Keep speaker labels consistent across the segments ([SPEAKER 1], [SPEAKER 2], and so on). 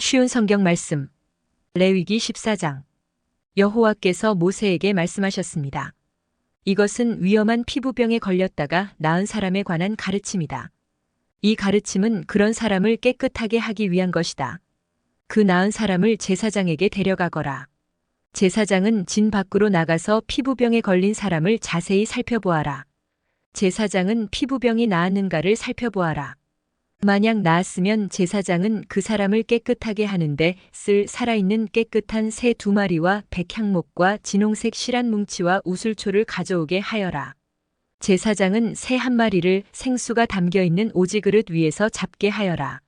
[SPEAKER 1] 쉬운 성경 말씀. 레위기 14장. 여호와께서 모세에게 말씀하셨습니다. 이것은 위험한 피부병에 걸렸다가 나은 사람에 관한 가르침이다. 이 가르침은 그런 사람을 깨끗하게 하기 위한 것이다. 그 나은 사람을 제사장에게 데려가거라. 제사장은 진 밖으로 나가서 피부병에 걸린 사람을 자세히 살펴보아라. 제사장은 피부병이 나았는가를 살펴보아라. 만약 나았으면 제사장은 그 사람을 깨끗하게 하는데 쓸 살아있는 깨끗한 새 2마리와 백향목과 진홍색 실한 뭉치와 우슬초를 가져오게 하여라. 제사장은 새 1마리를 생수가 담겨있는 오지그릇 위에서 잡게 하여라.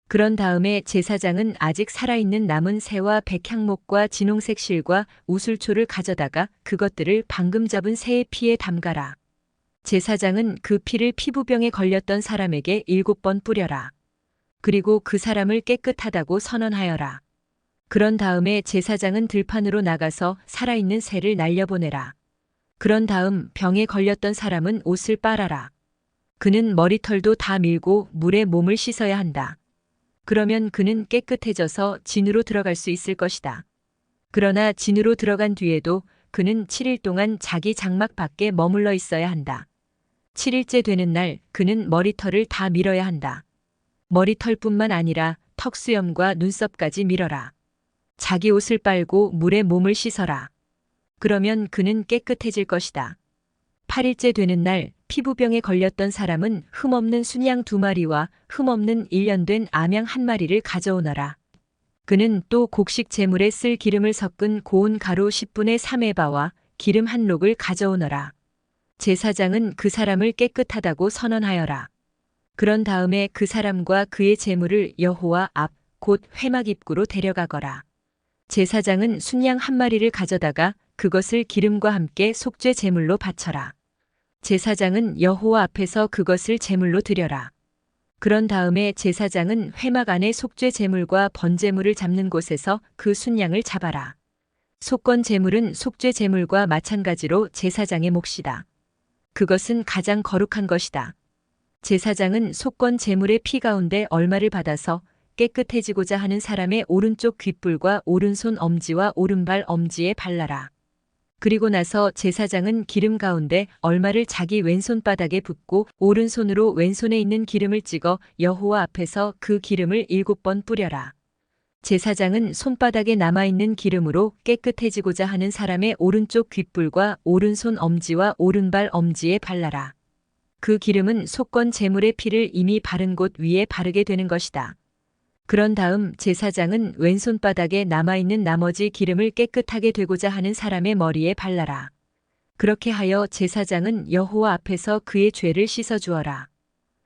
[SPEAKER 1] 그런 다음에 제사장은 아직 살아있는 남은 새와 백향목과 진홍색 실과 우슬초를 가져다가 그것들을 방금 잡은 새의 피에 담가라. 제사장은 그 피를 피부병에 걸렸던 사람에게 7번 뿌려라. 그리고 그 사람을 깨끗하다고 선언하여라. 그런 다음에 제사장은 들판으로 나가서 살아있는 새를 날려보내라. 그런 다음 병에 걸렸던 사람은 옷을 빨아라. 그는 머리털도 다 밀고 물에 몸을 씻어야 한다. 그러면 그는 깨끗해져서 진으로 들어갈 수 있을 것이다. 그러나 진으로 들어간 뒤에도 그는 7일 동안 자기 장막 밖에 머물러 있어야 한다. 7일째 되는 날 그는 머리털을 다 밀어야 한다. 머리털뿐만 아니라 턱수염과 눈썹까지 밀어라. 자기 옷을 빨고 물에 몸을 씻어라. 그러면 그는 깨끗해질 것이다. 8일째 되는 날 피부병에 걸렸던 사람은 흠없는 순양 2마리와 흠없는 1년 된 암양 1마리를 가져오너라. 그는 또 곡식 제물에 쓸 기름을 섞은 고운 가루 10분의 3에바와 기름 1록을 가져오너라. 제사장은 그 사람을 깨끗하다고 선언하여라. 그런 다음에 그 사람과 그의 제물을 여호와 앞 곧 회막 입구로 데려가거라. 제사장은 순양 1마리를 가져다가 그것을 기름과 함께 속죄 제물로 바쳐라. 제사장은 여호와 앞에서 그것을 제물로 드려라. 그런 다음에 제사장은 회막 안에 속죄 제물과 번제물을 잡는 곳에서 그 순양을 잡아라. 속건 제물은 속죄 제물과 마찬가지로 제사장의 몫이다. 그것은 가장 거룩한 것이다. 제사장은 속건 제물의 피 가운데 얼마를 받아서 깨끗해지고자 하는 사람의 오른쪽 귓불과 오른손 엄지와 오른발 엄지에 발라라. 그리고 나서 제사장은 기름 가운데 얼마를 자기 왼손바닥에 붓고 오른손으로 왼손에 있는 기름을 찍어 여호와 앞에서 그 기름을 7번 뿌려라. 제사장은 손바닥에 남아있는 기름으로 깨끗해지고자 하는 사람의 오른쪽 귓불과 오른손 엄지와 오른발 엄지에 발라라. 그 기름은 속건 제물의 피를 이미 바른 곳 위에 바르게 되는 것이다. 그런 다음 제사장은 왼손바닥에 남아있는 나머지 기름을 깨끗하게 되고자 하는 사람의 머리에 발라라. 그렇게 하여 제사장은 여호와 앞에서 그의 죄를 씻어주어라.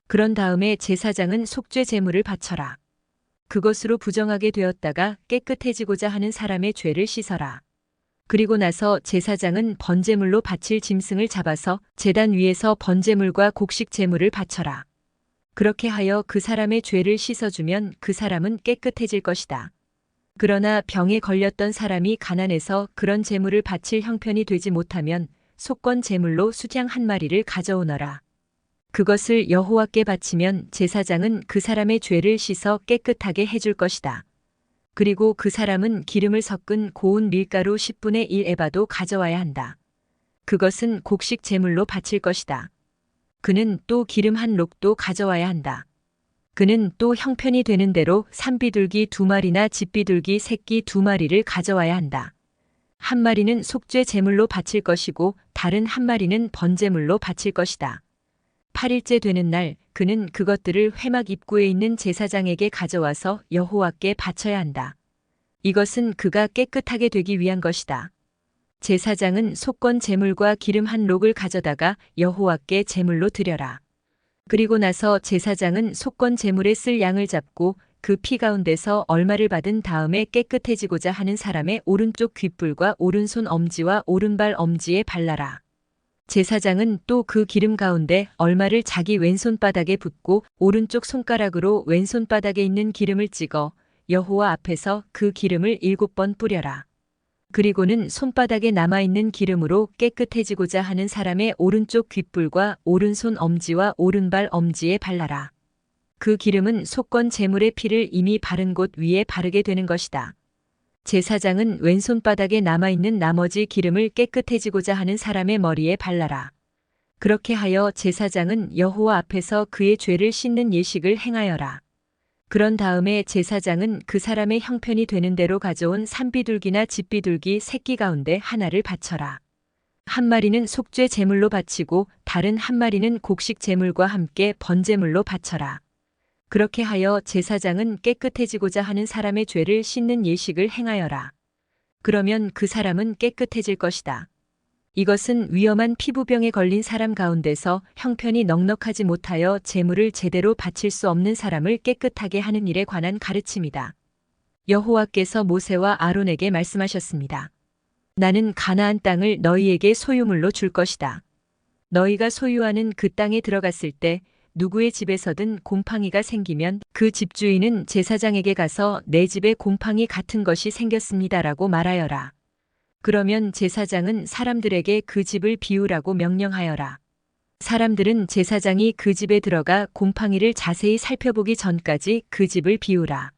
[SPEAKER 1] 그런 다음에 제사장은 속죄 제물을 바쳐라. 그것으로 부정하게 되었다가 깨끗해지고자 하는 사람의 죄를 씻어라. 그리고 나서 제사장은 번제물로 바칠 짐승을 잡아서 제단 위에서 번제물과 곡식 제물을 바쳐라. 그렇게 하여 그 사람의 죄를 씻어주면 그 사람은 깨끗해질 것이다. 그러나 병에 걸렸던 사람이 가난해서 그런 제물을 바칠 형편이 되지 못하면 속건 제물로 수양 1마리를 가져오너라. 그것을 여호와께 바치면 제사장은 그 사람의 죄를 씻어 깨끗하게 해줄 것이다. 그리고 그 사람은 기름을 섞은 고운 밀가루 10분의 1에바도 가져와야 한다. 그것은 곡식 제물로 바칠 것이다. 그는 또 기름 1록도 가져와야 한다. 그는 또 형편이 되는 대로 산비둘기 2마리나 집비둘기 새끼 2마리를 가져와야 한다. 1마리는 속죄 제물로 바칠 것이고 다른 1마리는 번제물로 바칠 것이다. 8일째 되는 날 그는 그것들을 회막 입구에 있는 제사장에게 가져와서 여호와께 바쳐야 한다. 이것은 그가 깨끗하게 되기 위한 것이다. 제사장은 속건 제물과 기름 1록을 가져다가 여호와께 제물로 드려라. 그리고 나서 제사장은 속건 제물에 쓸 양을 잡고 그 피 가운데서 얼마를 받은 다음에 깨끗해지고자 하는 사람의 오른쪽 귓불과 오른손 엄지와 오른발 엄지에 발라라. 제사장은 또 그 기름 가운데 얼마를 자기 왼손바닥에 붓고 오른쪽 손가락으로 왼손바닥에 있는 기름을 찍어 여호와 앞에서 그 기름을 7번 뿌려라. 그리고는 손바닥에 남아있는 기름으로 깨끗해지고자 하는 사람의 오른쪽 귓불과 오른손 엄지와 오른발 엄지에 발라라. 그 기름은 속건 제물의 피를 이미 바른 곳 위에 바르게 되는 것이다. 제사장은 왼손바닥에 남아있는 나머지 기름을 깨끗해지고자 하는 사람의 머리에 발라라. 그렇게 하여 제사장은 여호와 앞에서 그의 죄를 씻는 예식을 행하여라. 그런 다음에 제사장은 그 사람의 형편이 되는 대로 가져온 산비둘기나 집비둘기 새끼 가운데 하나를 바쳐라. 한 마리는 속죄 제물로 바치고 다른 한 마리는 곡식 제물과 함께 번제물로 바쳐라. 그렇게 하여 제사장은 깨끗해지고자 하는 사람의 죄를 씻는 예식을 행하여라. 그러면 그 사람은 깨끗해질 것이다. 이것은 위험한 피부병에 걸린 사람 가운데서 형편이 넉넉하지 못하여 제물을 제대로 바칠 수 없는 사람을 깨끗하게 하는 일에 관한 가르침이다. 여호와께서 모세와 아론에게 말씀하셨습니다. 나는 가나안 땅을 너희에게 소유물로 줄 것이다. 너희가 소유하는 그 땅에 들어갔을 때 누구의 집에서든 곰팡이가 생기면 그 집주인은 제사장에게 가서 내 집에 곰팡이 같은 것이 생겼습니다라고 말하여라. 그러면 제사장은 사람들에게 그 집을 비우라고 명령하여라. 사람들은 제사장이 그 집에 들어가 곰팡이를 자세히 살펴보기 전까지 그 집을 비우라.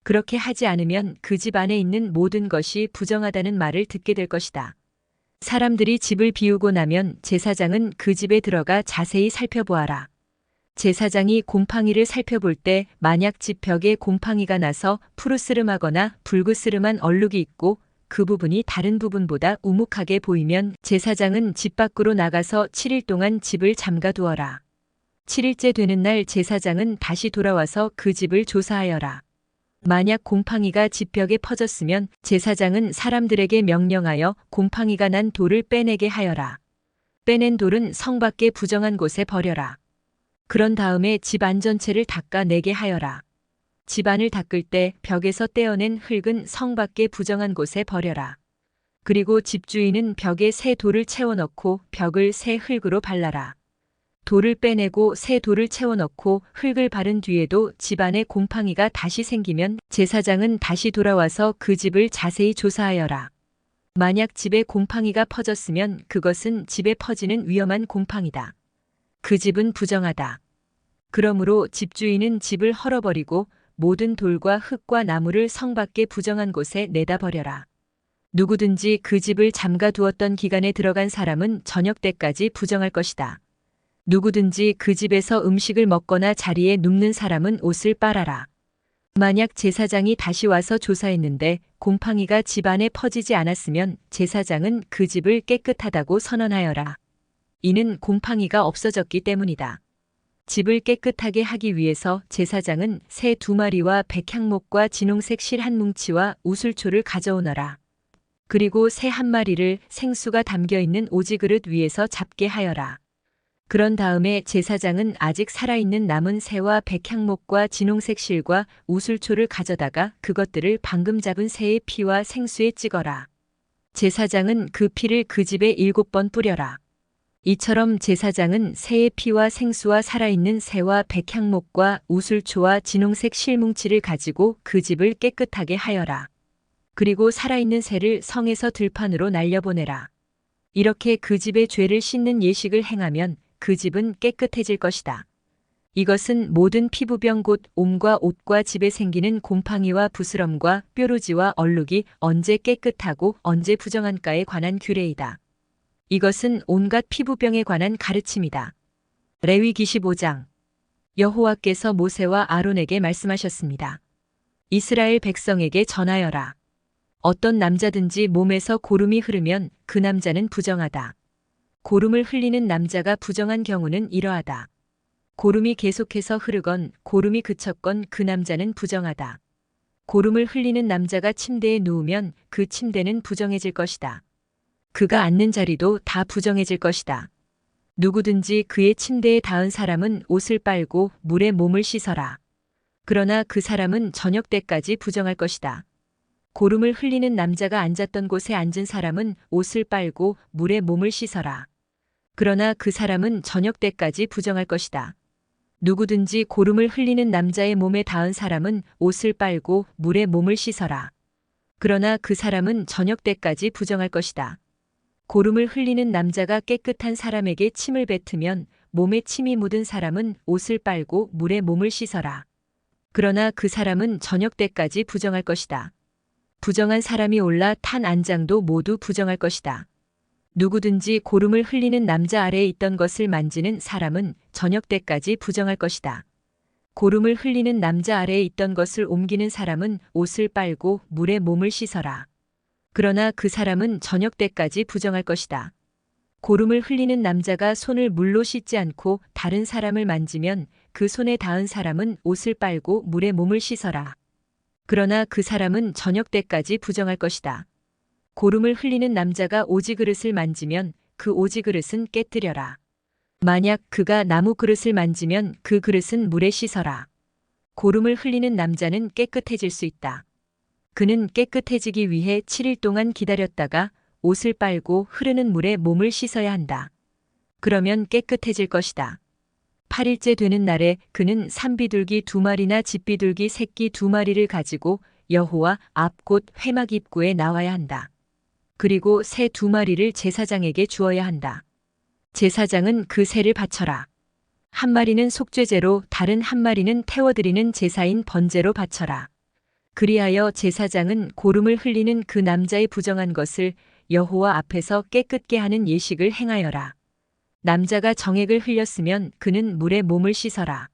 [SPEAKER 1] 그렇게 하지 않으면 그 집 안에 있는 모든 것이 부정하다는 말을 듣게 될 것이다. 사람들이 집을 비우고 나면 제사장은 그 집에 들어가 자세히 살펴보아라. 제사장이 곰팡이를 살펴볼 때 만약 집 벽에 곰팡이가 나서 푸르스름하거나 붉으스름한 얼룩이 있고 그 부분이 다른 부분보다 우묵하게 보이면 제사장은 집 밖으로 나가서 7일 동안 집을 잠가 두어라. 7일째 되는 날 제사장은 다시 돌아와서 그 집을 조사하여라. 만약 곰팡이가 집 벽에 퍼졌으면 제사장은 사람들에게 명령하여 곰팡이가 난 돌을 빼내게 하여라. 빼낸 돌은 성 밖의 부정한 곳에 버려라. 그런 다음에 집 안 전체를 닦아내게 하여라. 집안을 닦을 때 벽에서 떼어낸 흙은 성 밖의 부정한 곳에 버려라. 그리고 집주인은 벽에 새 돌을 채워넣고 벽을 새 흙으로 발라라. 돌을 빼내고 새 돌을 채워넣고 흙을 바른 뒤에도 집안에 곰팡이가 다시 생기면 제사장은 다시 돌아와서 그 집을 자세히 조사하여라. 만약 집에 곰팡이가 퍼졌으면 그것은 집에 퍼지는 위험한 곰팡이다. 그 집은 부정하다. 그러므로 집주인은 집을 헐어버리고 모든 돌과 흙과 나무를 성 밖의 부정한 곳에 내다 버려라. 누구든지 그 집을 잠가 두었던 기간에 들어간 사람은 저녁 때까지 부정할 것이다. 누구든지 그 집에서 음식을 먹거나 자리에 눕는 사람은 옷을 빨아라. 만약 제사장이 다시 와서 조사했는데 곰팡이가 집 안에 퍼지지 않았으면 제사장은 그 집을 깨끗하다고 선언하여라. 이는 곰팡이가 없어졌기 때문이다. 집을 깨끗하게 하기 위해서 제사장은 새 2마리와 백향목과 진홍색 실 1뭉치와 우슬초를 가져오너라. 그리고 새 1마리를 생수가 담겨있는 오지그릇 위에서 잡게 하여라. 그런 다음에 제사장은 아직 살아있는 남은 새와 백향목과 진홍색 실과 우슬초를 가져다가 그것들을 방금 잡은 새의 피와 생수에 찍어라. 제사장은 그 피를 그 집에 7번 뿌려라. 이처럼 제사장은 새의 피와 생수와 살아있는 새와 백향목과 우슬초와 진홍색 실뭉치를 가지고 그 집을 깨끗하게 하여라. 그리고 살아있는 새를 성에서 들판으로 날려보내라. 이렇게 그 집의 죄를 씻는 예식을 행하면 그 집은 깨끗해질 것이다. 이것은 모든 피부병 곧 옴과 옷과 집에 생기는 곰팡이와 부스럼과 뾰루지와 얼룩이 언제 깨끗하고 언제 부정한가에 관한 규례이다. 이것은 온갖 피부병에 관한 가르침이다. 레위기 15장. 여호와께서 모세와 아론에게 말씀하셨습니다. 이스라엘 백성에게 전하여라. 어떤 남자든지 몸에서 고름이 흐르면 그 남자는 부정하다. 고름을 흘리는 남자가 부정한 경우는 이러하다. 고름이 계속해서 흐르건 고름이 그쳤건 그 남자는 부정하다. 고름을 흘리는 남자가 침대에 누우면 그 침대는 부정해질 것이다. 그가 앉는 자리도 다 부정해질 것이다. 누구든지 그의 침대에 닿은 사람은 옷을 빨고 물에 몸을 씻어라. 그러나 그 사람은 저녁 때까지 부정할 것이다. 고름을 흘리는 남자가 앉았던 곳에 앉은 사람은 옷을 빨고 물에 몸을 씻어라. 그러나 그 사람은 저녁 때까지 부정할 것이다. 누구든지 고름을 흘리는 남자의 몸에 닿은 사람은 옷을 빨고 물에 몸을 씻어라. 그러나 그 사람은 저녁 때까지 부정할 것이다. 고름을 흘리는 남자가 깨끗한 사람에게 침을 뱉으면 몸에 침이 묻은 사람은 옷을 빨고 물에 몸을 씻어라. 그러나 그 사람은 저녁 때까지 부정할 것이다. 부정한 사람이 올라 탄 안장도 모두 부정할 것이다. 누구든지 고름을 흘리는 남자 아래에 있던 것을 만지는 사람은 저녁 때까지 부정할 것이다. 고름을 흘리는 남자 아래에 있던 것을 옮기는 사람은 옷을 빨고 물에 몸을 씻어라. 그러나 그 사람은 저녁 때까지 부정할 것이다. 고름을 흘리는 남자가 손을 물로 씻지 않고 다른 사람을 만지면 그 손에 닿은 사람은 옷을 빨고 물에 몸을 씻어라. 그러나 그 사람은 저녁 때까지 부정할 것이다. 고름을 흘리는 남자가 오지 그릇을 만지면 그 오지 그릇은 깨뜨려라. 만약 그가 나무 그릇을 만지면 그 그릇은 물에 씻어라. 고름을 흘리는 남자는 깨끗해질 수 있다. 그는 깨끗해지기 위해 7일 동안 기다렸다가 옷을 빨고 흐르는 물에 몸을 씻어야 한다. 그러면 깨끗해질 것이다. 8일째 되는 날에 그는 산비둘기 2마리나 집비둘기 새끼 2마리를 가지고 여호와 앞 곧 회막 입구에 나와야 한다. 그리고 새 2마리를 제사장에게 주어야 한다. 제사장은 그 새를 바쳐라. 한 마리는 속죄제로 다른 한 마리는 태워드리는 제사인 번제로 바쳐라. 그리하여 제사장은 고름을 흘리는 그 남자의 부정한 것을 여호와 앞에서 깨끗게 하는 예식을 행하여라. 남자가 정액을 흘렸으면 그는 물에 몸을 씻어라.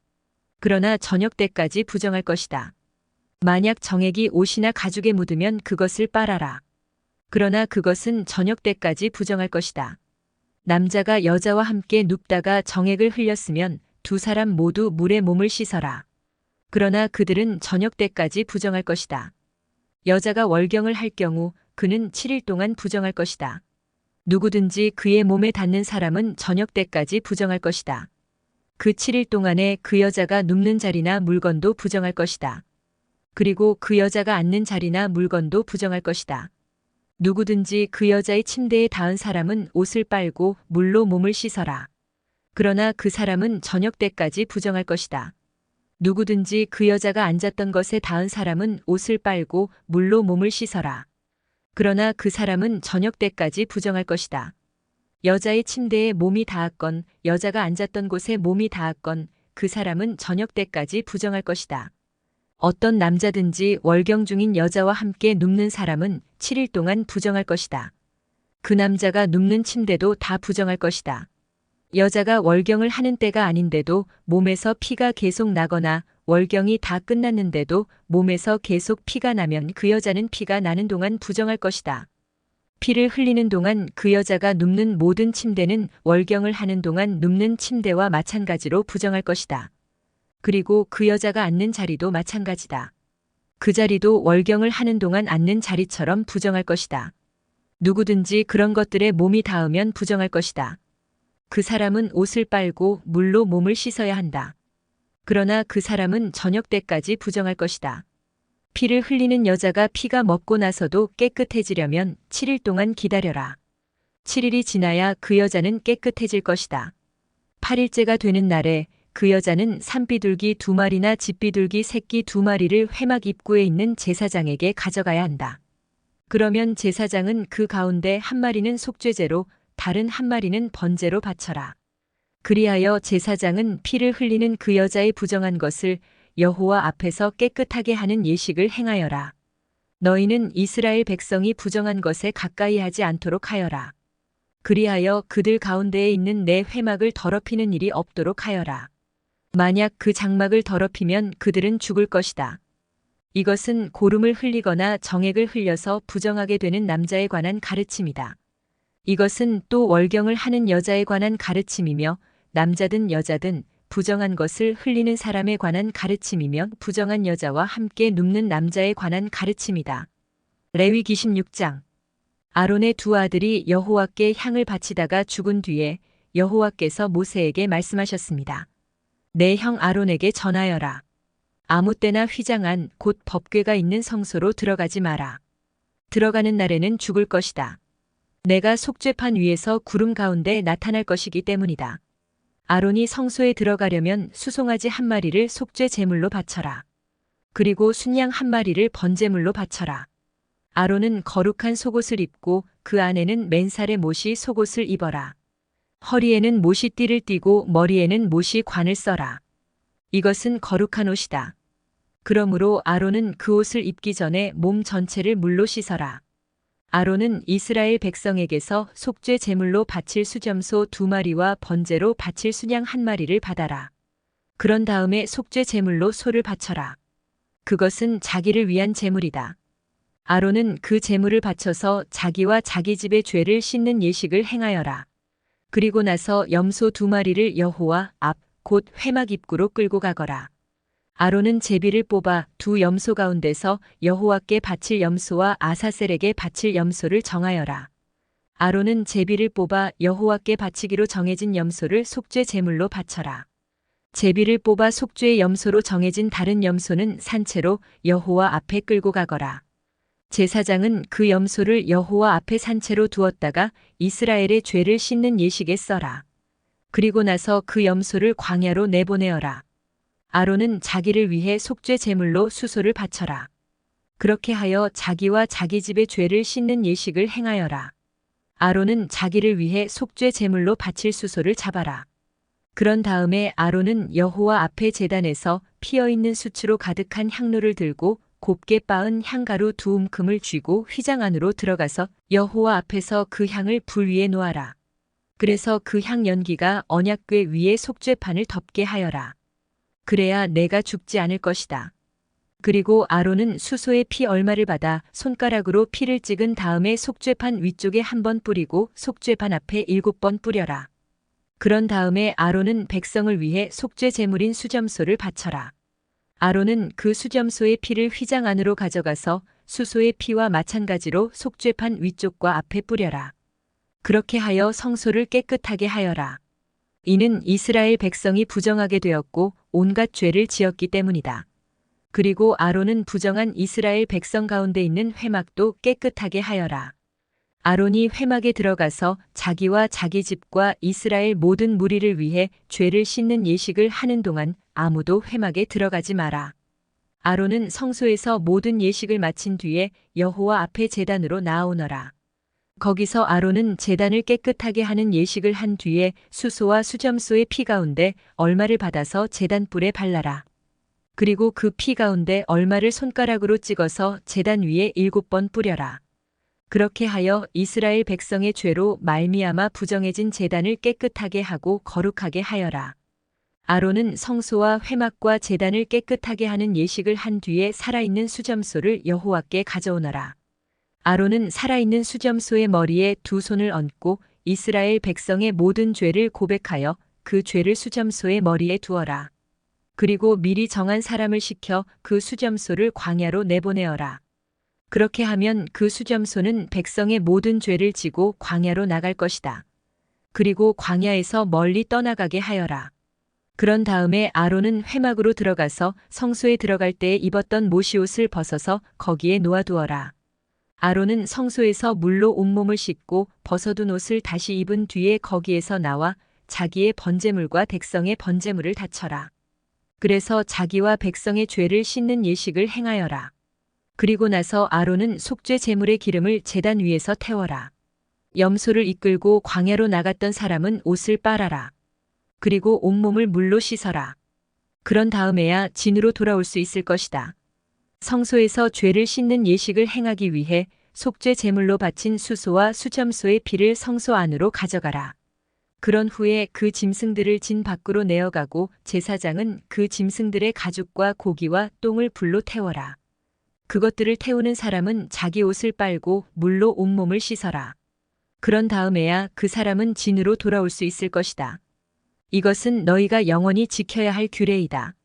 [SPEAKER 1] 그러나 저녁 때까지 부정할 것이다. 만약 정액이 옷이나 가죽에 묻으면 그것을 빨아라. 그러나 그것은 저녁 때까지 부정할 것이다. 남자가 여자와 함께 눕다가 정액을 흘렸으면 두 사람 모두 물에 몸을 씻어라. 그러나 그들은 저녁 때까지 부정할 것이다. 여자가 월경을 할 경우 그는 7일 동안 부정할 것이다. 누구든지 그의 몸에 닿는 사람은 저녁 때까지 부정할 것이다. 그 7일 동안에 그 여자가 눕는 자리나 물건도 부정할 것이다. 그리고 그 여자가 앉는 자리나 물건도 부정할 것이다. 누구든지 그 여자의 침대에 닿은 사람은 옷을 빨고 물로 몸을 씻어라. 그러나 그 사람은 저녁 때까지 부정할 것이다. 누구든지 그 여자가 앉았던 것에 닿은 사람은 옷을 빨고 물로 몸을 씻어라. 그러나 그 사람은 저녁 때까지 부정할 것이다. 여자의 침대에 몸이 닿았건 여자가 앉았던 곳에 몸이 닿았건 그 사람은 저녁 때까지 부정할 것이다. 어떤 남자든지 월경 중인 여자와 함께 눕는 사람은 7일 동안 부정할 것이다. 그 남자가 눕는 침대도 다 부정할 것이다. 여자가 월경을 하는 때가 아닌데도 몸에서 피가 계속 나거나 월경이 다 끝났는데도 몸에서 계속 피가 나면 그 여자는 피가 나는 동안 부정할 것이다. 피를 흘리는 동안 그 여자가 눕는 모든 침대는 월경을 하는 동안 눕는 침대와 마찬가지로 부정할 것이다. 그리고 그 여자가 앉는 자리도 마찬가지다. 그 자리도 월경을 하는 동안 앉는 자리처럼 부정할 것이다. 누구든지 그런 것들에 몸이 닿으면 부정할 것이다. 그 사람은 옷을 빨고 물로 몸을 씻어야 한다. 그러나 그 사람은 저녁 때까지 부정할 것이다. 피를 흘리는 여자가 피가 먹고 나서도 깨끗해지려면 7일 동안 기다려라. 7일이 지나야 그 여자는 깨끗해질 것이다. 8일째가 되는 날에 그 여자는 산비둘기 2마리나 집비둘기 새끼 2마리를 회막 입구에 있는 제사장에게 가져가야 한다. 그러면 제사장은 그 가운데 한 마리는 속죄제로 다른 한 마리는 번제로 바쳐라. 그리하여 제사장은 피를 흘리는 그 여자의 부정한 것을 여호와 앞에서 깨끗하게 하는 예식을 행하여라. 너희는 이스라엘 백성이 부정한 것에 가까이 하지 않도록 하여라. 그리하여 그들 가운데에 있는 내 회막을 더럽히는 일이 없도록 하여라. 만약 그 장막을 더럽히면 그들은 죽을 것이다. 이것은 고름을 흘리거나 정액을 흘려서 부정하게 되는 남자에 관한 가르침이다. 이것은 또 월경을 하는 여자에 관한 가르침이며 남자든 여자든 부정한 것을 흘리는 사람에 관한 가르침이며 부정한 여자와 함께 눕는 남자에 관한 가르침이다. 레위기 16장. 아론의 두 아들이 여호와께 향을 바치다가 죽은 뒤에 여호와께서 모세에게 말씀하셨습니다. 내 형 아론에게 전하여라. 아무 때나 휘장한 곧 법궤가 있는 성소로 들어가지 마라. 들어가는 날에는 죽을 것이다. 내가 속죄판 위에서 구름 가운데 나타날 것이기 때문이다. 아론이 성소에 들어가려면 수송아지 한 마리를 속죄 제물로 바쳐라. 그리고 순양 한 마리를 번제물로 바쳐라. 아론은 거룩한 속옷을 입고 그 안에는 맨살의 못이 속옷을 입어라. 허리에는 못이 띠를 띠고 머리에는 못이 관을 써라. 이것은 거룩한 옷이다. 그러므로 아론은 그 옷을 입기 전에 몸 전체를 물로 씻어라. 아론은 이스라엘 백성에게서 속죄 제물로 바칠 수점소 2마리와 번제로 바칠 순양 1마리를 받아라. 그런 다음에 속죄 제물로 소를 바쳐라. 그것은 자기를 위한 제물이다. 아론은 그 제물을 바쳐서 자기와 자기 집의 죄를 씻는 예식을 행하여라. 그리고 나서 염소 2마리를 여호와 앞 곧 회막 입구로 끌고 가거라. 아론은 제비를 뽑아 2 염소 가운데서 여호와께 바칠 염소와 아사셀에게 바칠 염소를 정하여라. 아론은 제비를 뽑아 여호와께 바치기로 정해진 염소를 속죄 제물로 바쳐라. 제비를 뽑아 속죄의 염소로 정해진 다른 염소는 산채로 여호와 앞에 끌고 가거라. 제사장은 그 염소를 여호와 앞에 산채로 두었다가 이스라엘의 죄를 씻는 예식에 써라. 그리고 나서 그 염소를 광야로 내보내어라. 아론은 자기를 위해 속죄 제물로 수소를 바쳐라. 그렇게 하여 자기와 자기 집의 죄를 씻는 예식을 행하여라. 아론은 자기를 위해 속죄 제물로 바칠 수소를 잡아라. 그런 다음에 아론은 여호와 앞에 제단에서 피어있는 수치로 가득한 향로를 들고 곱게 빻은 향가루 2움큼을 쥐고 휘장 안으로 들어가서 여호와 앞에서 그 향을 불 위에 놓아라. 그래서 그 향 연기가 언약궤 위에 속죄판을 덮게 하여라. 그래야 내가 죽지 않을 것이다. 그리고 아론은 수소의 피 얼마를 받아 손가락으로 피를 찍은 다음에 속죄판 위쪽에 1번 뿌리고 속죄판 앞에 7번 뿌려라. 그런 다음에 아론은 백성을 위해 속죄 제물인 수점소를 바쳐라. 아론은 그 수점소의 피를 휘장 안으로 가져가서 수소의 피와 마찬가지로 속죄판 위쪽과 앞에 뿌려라. 그렇게 하여 성소를 깨끗하게 하여라. 이는 이스라엘 백성이 부정하게 되었고 온갖 죄를 지었기 때문이다. 그리고 아론은 부정한 이스라엘 백성 가운데 있는 회막도 깨끗하게 하여라. 아론이 회막에 들어가서 자기와 자기 집과 이스라엘 모든 무리를 위해 죄를 씻는 예식을 하는 동안 아무도 회막에 들어가지 마라. 아론은 성소에서 모든 예식을 마친 뒤에 여호와 앞에 제단으로 나아오너라. 거기서 아론은 제단을 깨끗하게 하는 예식을 한 뒤에 수소와 수점소의 피 가운데 얼마를 받아서 제단 뿔에 발라라. 그리고 그 피 가운데 얼마를 손가락으로 찍어서 제단 위에 7번 뿌려라. 그렇게 하여 이스라엘 백성의 죄로 말미암아 부정해진 제단을 깨끗하게 하고 거룩하게 하여라. 아론은 성소와 회막과 제단을 깨끗하게 하는 예식을 한 뒤에 살아있는 수점소를 여호와께 가져오너라. 아론은 살아있는 수점소의 머리에 2 손을 얹고 이스라엘 백성의 모든 죄를 고백하여 그 죄를 수점소의 머리에 두어라. 그리고 미리 정한 사람을 시켜 그 수점소를 광야로 내보내어라. 그렇게 하면 그 수점소는 백성의 모든 죄를 지고 광야로 나갈 것이다. 그리고 광야에서 멀리 떠나가게 하여라. 그런 다음에 아론은 회막으로 들어가서 성소에 들어갈 때에 입었던 모시옷을 벗어서 거기에 놓아두어라. 아론은 성소에서 물로 온몸을 씻고 벗어둔 옷을 다시 입은 뒤에 거기에서 나와 자기의 번제물과 백성의 번제물을 다쳐라. 그래서 자기와 백성의 죄를 씻는 예식을 행하여라. 그리고 나서 아론은 속죄 제물의 기름을 제단 위에서 태워라. 염소를 이끌고 광야로 나갔던 사람은 옷을 빨아라. 그리고 온몸을 물로 씻어라. 그런 다음에야 진으로 돌아올 수 있을 것이다. 성소에서 죄를 씻는 예식을 행하기 위해 속죄 제물로 바친 수소와 수점소의 피를 성소 안으로 가져가라. 그런 후에 그 짐승들을 진 밖으로 내어가고 제사장은 그 짐승들의 가죽과 고기와 똥을 불로 태워라. 그것들을 태우는 사람은 자기 옷을 빨고 물로 온몸을 씻어라. 그런 다음에야 그 사람은 진으로 돌아올 수 있을 것이다. 이것은 너희가 영원히 지켜야 할 규례이다.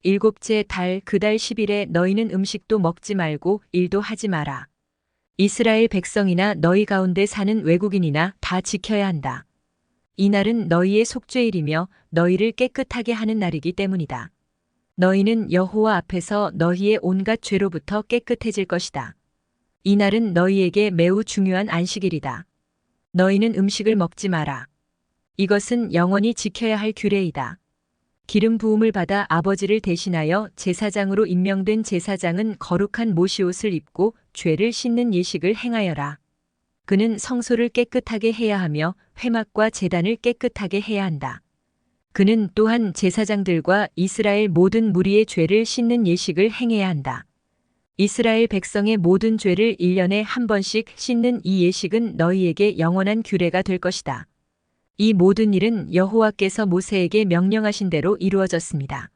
[SPEAKER 1] 7째 달 그 달 10일에 너희는 음식도 먹지 말고 일도 하지 마라. 이스라엘 백성이나 너희 가운데 사는 외국인이나 다 지켜야 한다. 이날은 너희의 속죄일이며 너희를 깨끗하게 하는 날이기 때문이다. 너희는 여호와 앞에서 너희의 온갖 죄로부터 깨끗해질 것이다. 이날은 너희에게 매우 중요한 안식일이다. 너희는 음식을 먹지 마라. 이것은 영원히 지켜야 할 규례이다. 기름 부음을 받아 아버지를 대신하여 제사장으로 임명된 제사장은 거룩한 모시옷을 입고 죄를 씻는 예식을 행하여라. 그는 성소를 깨끗하게 해야 하며 회막과 제단을 깨끗하게 해야 한다. 그는 또한 제사장들과 이스라엘 모든 무리의 죄를 씻는 예식을 행해야 한다. 이스라엘 백성의 모든 죄를 1년에 한 번씩 씻는 이 예식은 너희에게 영원한 규례가 될 것이다. 이 모든 일은 여호와께서 모세에게 명령하신 대로 이루어졌습니다.